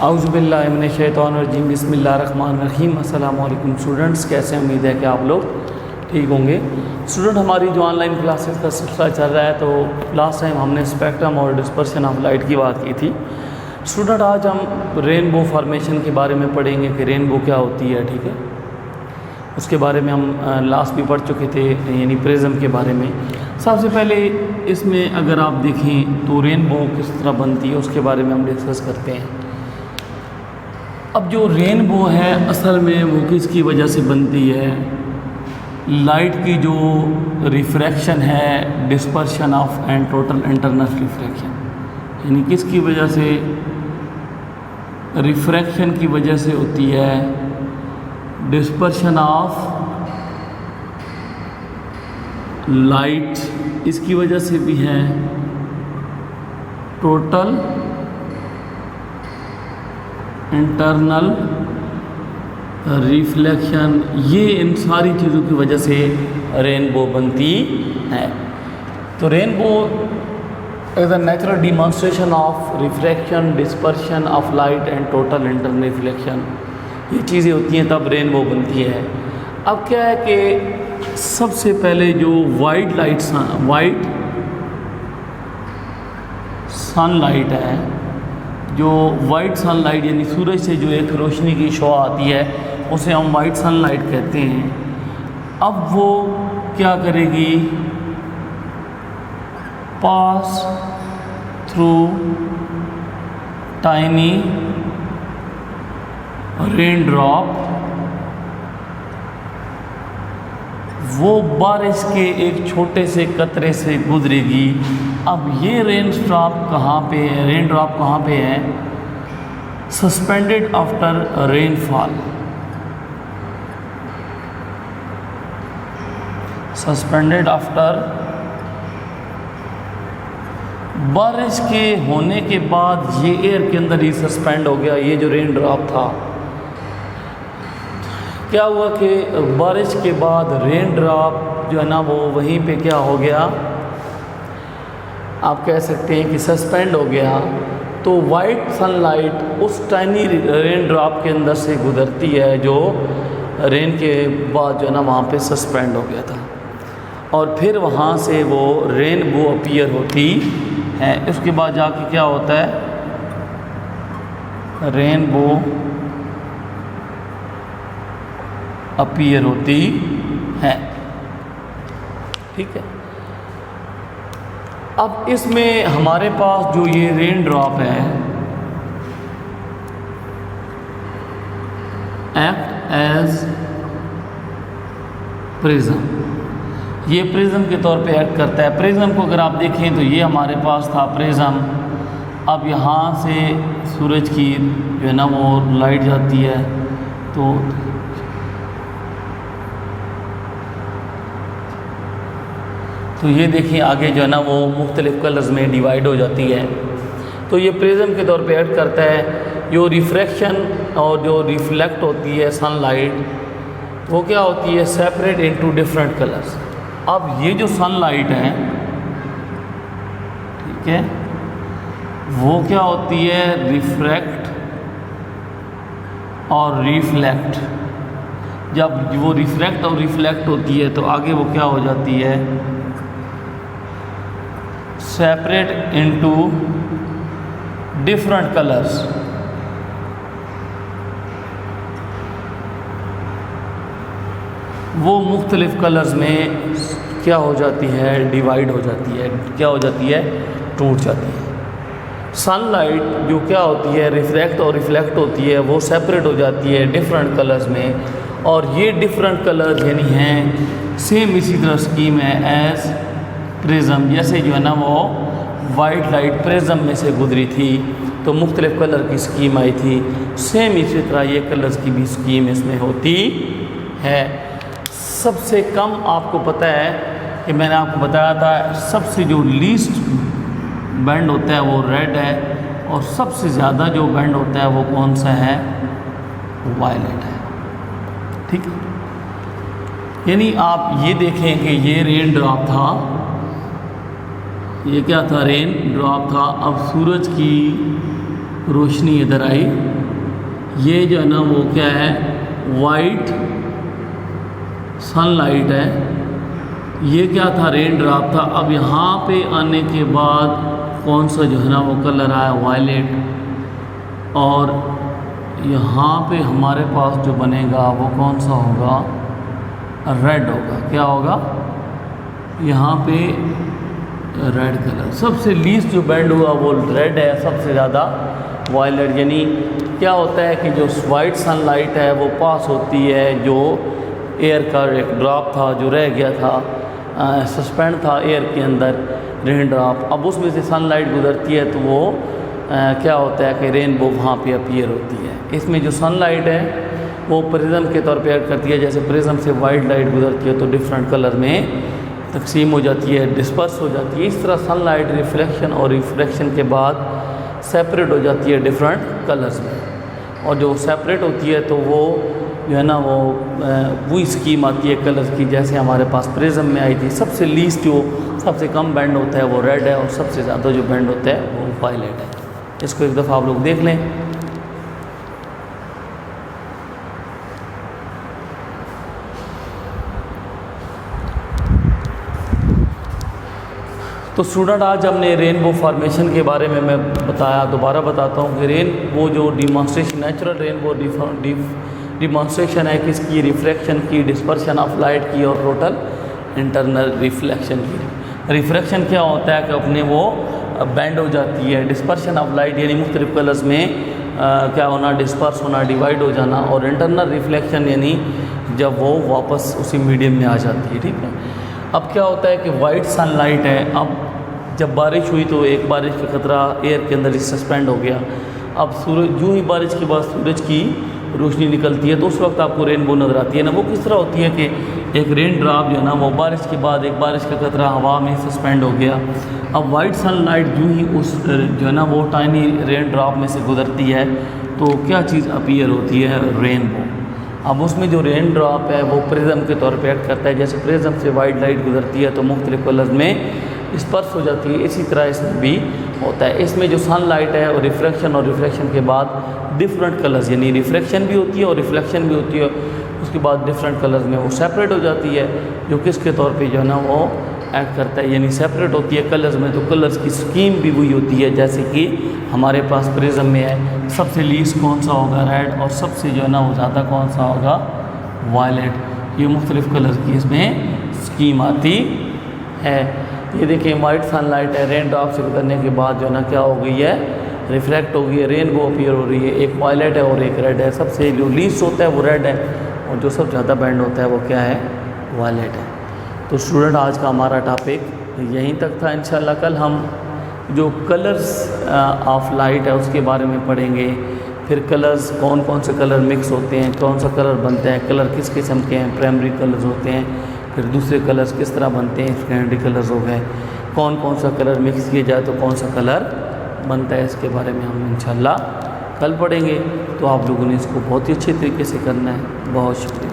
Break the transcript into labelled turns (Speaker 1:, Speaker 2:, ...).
Speaker 1: औज़ुबिल्लाहिमिनश्शैतानिर्रजीम बिस्मिल्लाहिर्रहमानिर्रहीम। अस्सलाम वालेकुम स्टूडेंट्स, कैसे उम्मीद है कि आप लोग ठीक होंगे। स्टूडेंट, हमारी जो ऑनलाइन क्लासेस का सिलसिला चल रहा है, तो लास्ट टाइम हमने स्पेक्ट्रम और डिस्पर्शन ऑफ लाइट की बात की थी। स्टूडेंट, आज हम रेनबो फॉर्मेशन के बारे में पढ़ेंगे कि रेनबो क्या होती है। ठीक है, उसके बारे में हम लास्ट भी पढ़ चुके थे, यानी प्रिज्म के बारे में। सबसे पहले इसमें अगर आप देखें तो रेनबो किस तरह बनती है उसके बारे में हम डिस्कस करते हैं। अब जो रेनबो है असल में वो किसकी वजह से बनती है? लाइट की जो रिफ्रैक्शन है, dispersion of and total internal refraction, यानी किसकी वजह से? रिफ्रैक्शन की वजह से होती है, डिस्पर्शन ऑफ लाइट इसकी वजह से भी है, टोटल इंटरनल रिफ्लेक्शन, ये इन सारी चीज़ों की वजह से रेनबो बनती है। तो rainbow is a natural demonstration of refraction, dispersion of light and total internal reflection, ये चीज़ें होती हैं तब रेनबो बनती है। अब क्या है कि सबसे पहले जो वाइट सनलाइट है, जो वाइट सनलाइट यानी सूरज से जो एक रोशनी की शॉ आती है उसे हम वाइट सनलाइट कहते हैं। अब वो क्या करेगी? Pass through tiny rain drop, वो बारिश के एक छोटे से कतरे से गुजरेगी। अब ये रेन ड्रॉप कहाँ पे है? Suspended after rainfall, suspended after, बारिश के होने के बाद ये एयर के अंदर ही सस्पेंड हो गया। ये जो रेन ड्रॉप था, क्या हुआ कि बारिश के बाद रेन ड्रॉप जो है ना वो वहीं पे क्या हो गया, आप कह सकते हैं कि सस्पेंड हो गया। तो वाइट सनलाइट उस टाइनी रेन ड्रॉप के अंदर से गुजरती है जो रेन के बाद जो है ना वहाँ पे सस्पेंड हो गया था, और फिर वहाँ से वो रेनबो अपीयर होती है। उसके बाद जाके क्या होता है? रेनबो अपीयर होती है। ठीक है, अब इसमें हमारे पास जो ये रेन ड्रॉप है एक्ट एज प्रिज्म, ये प्रिज्म के तौर पे एक्ट करता है। प्रिज्म को अगर आप देखें तो ये हमारे पास था प्रिज्म। अब यहाँ से सूरज की जो है ना वो लाइट जाती है, तो ये देखिए आगे जो है ना वो मुख्तलिफ कलर्स में डिवाइड हो जाती है। तो ये प्रिज्म के तौर पे एक्ट करता है। जो रिफ्रैक्शन और जो रिफ्लेक्ट होती है सनलाइट, वो क्या होती है? Separate into different colours. अब ये जो सनलाइट है, ठीक है, वो क्या होती है? रिफ्रैक्ट और रिफ्लेक्ट। जब वो रिफ्रैक्ट और रिफ्लेक्ट होती है तो आगे वो क्या हो जाती है? Separate into different colours. वो मुख्तलिफ कलर्स में क्या हो जाती है? डिवाइड हो जाती है। क्या हो जाती है? टूट जाती है। सनलाइट जो क्या होती है? रिफ्रैक्ट और रिफ्लेक्ट होती है, वो सेपरेट हो जाती है डिफरेंट कलर्स में, और ये डिफरेंट कलर्स यानी हैं सेम इसी तरह स्कीम है एज प्रिज्म। जैसे जो है ना वो वाइट लाइट प्रिज्म में से गुजरी थी तो मुख्तलिफ कलर की स्कीम आई थी, सेम इसी तरह ये कलर्स की भी स्कीम इसमें होती है। सबसे कम आपको पता है कि मैंने आपको बताया था, सबसे जो लीस्ट बैंड होता है वो रेड है, और सबसे ज़्यादा जो बैंड होता है वो कौन सा है? वायलेट है। ठीक है, यानी आप ये देखें कि ये रेन ड्रॉप था, ये क्या था? रेन ड्रॉप था। अब सूरज की रोशनी इधर आई, ये जो है ना वो क्या है, वाइट सनलाइट है। ये क्या था, रेन ड्रॉप था। अब यहाँ पे आने के बाद कौन सा जो है ना वो कलर आया, वायलेट। और यहाँ पे हमारे पास जो बनेगा वो कौन सा होगा, रेड होगा। क्या होगा, यहाँ पे रेड कलर। सबसे लीस्ट जो बैंड हुआ वो रेड है, सबसे ज़्यादा वायलेट। यानी क्या होता है कि जो वाइट सनलाइट है वो पास होती है, जो एयर का एक ड्रॉप था जो रह गया था, सस्पेंड था एयर के अंदर, रेन ड्रॉप। अब उसमें से सनलाइट गुजरती है तो वो क्या होता है कि रेनबो वहाँ पे अपीयर होती है। इसमें जो सनलाइट है वो प्रिज्म के तौर पे एक्ट करती है। जैसे प्रिज्म से वाइट लाइट गुजरती है तो डिफरेंट कलर में तकसीम हो जाती है, डिस्पर्स हो जाती है। इस तरह सनलाइट रिफ्लेक्शन और रिफ्रैक्शन के बाद सेपरेट हो जाती है डिफरेंट कलर्स में। और जो सेपरेट होती है तो वो जो है ना वो स्कीम आती है कलर्स की, जैसे हमारे पास प्रिज्म में आई थी। सबसे लीस्ट जो सबसे कम बैंड होता है वो रेड है, और सबसे ज़्यादा जो बैंड होता है वो वायलेट है। इसको एक दफ़ा आप लोग देख लें। तो स्टूडेंट, आज हमने रेनबो फॉर्मेशन के बारे में मैं बताया, दोबारा बताता हूँ कि रेनबो जो डिमॉन्स्ट्रेशन, नेचुरल रेनबो डिमॉन्स्ट्रेशन है किसकी, रिफ्रैक्शन की, डिस्पर्शन ऑफ लाइट की और टोटल इंटरनल रिफ्लेक्शन की। रिफ्रैक्शन क्या होता है कि अपने वो बैंड हो जाती है। डिस्पर्शन ऑफ लाइट यानी मुख्तलिफ कलर्स में क्या होना, डिस्पर्स होना, डिवाइड हो जाना। और इंटरनल रिफ्लेक्शन यानी जब वो वापस उसी मीडियम में आ जाती है। ठीक है, अब क्या होता है कि वाइट सनलाइट है। अब जब बारिश हुई तो एक बारिश का खतरा एयर के अंदर ही सस्पेंड हो गया। अब सूरज, जो ही बारिश के बाद सूरज की रोशनी निकलती है तो उस वक्त आपको रेनबो नज़र आती है ना। वो किस तरह होती है कि एक रेन ड्रॉप जो है ना वो बारिश के बाद एक बारिश का कतरा हवा में सस्पेंड हो गया। अब वाइट सनलाइट जो ही उस जो है ना वो टाइनी रेन ड्रॉप में से गुजरती है तो क्या चीज़ अपीयर होती है, रेनबो। अब उसमें जो रेन ड्रॉप है वो प्रिज्म के तौर पे एक्ट करता है। जैसे प्रिज्म से वाइट लाइट गुजरती है तो मुख्तलिफ कलर्स में स्पर्श हो जाती है, इसी तरह इसमें भी होता है। इसमें जो सनलाइट है और रिफ्लेक्शन के बाद डिफरेंट कलर्स यानी रिफ्लेक्शन भी होती है और रिफ्लेक्शन भी होती है, उसके बाद डिफरेंट कलर्स में वो सेपरेट हो जाती है, जो किसके तौर पे जो है ना वो एक्ट करता है, यानी सेपरेट होती है कलर्स में। तो कलर्स की स्कीम भी वही होती है जैसे कि हमारे पास प्रिज्म में है। सबसे लीस्ट कौन सा होगा, रेड, और सबसे जो है ना वो ज़्यादा कौन सा होगा, वायलेट। ये मुख्तलिफ कलर की इसमें स्कीम आती है। ये देखिए वाइट सनलाइट है, रेन ड्रॉप से गुजरने के बाद जो है ना क्या हो गई है, रिफ्लेक्ट हो गई है, रेनबो अपीयर हो रही है। एक वायलेट है और एक रेड है। सबसे जो लीस्ट होता है वो रेड है और जो सब ज़्यादा बैंड होता है वो क्या है, वायलेट है। तो स्टूडेंट, आज का हमारा टॉपिक यहीं तक था। इंशाल्लाह कल हम जो कलर्स ऑफ लाइट है उसके बारे में पढ़ेंगे। फिर कलर्स, कौन कौन से कलर मिक्स होते हैं, कौन सा कलर बनता है, कलर किस किस्म के हैं, प्राइमरी कलर्स होते हैं, फिर दूसरे कलर्स किस तरह बनते हैं, सेकेंडरी कलर्स हो गए, कौन कौन सा कलर मिक्स किया जाए तो कौन सा कलर बनता है, इसके बारे में हम इंशाल्लाह कल पढ़ेंगे। तो आप लोगों ने इसको बहुत ही अच्छे तरीके से करना है। बहुत शुक्रिया।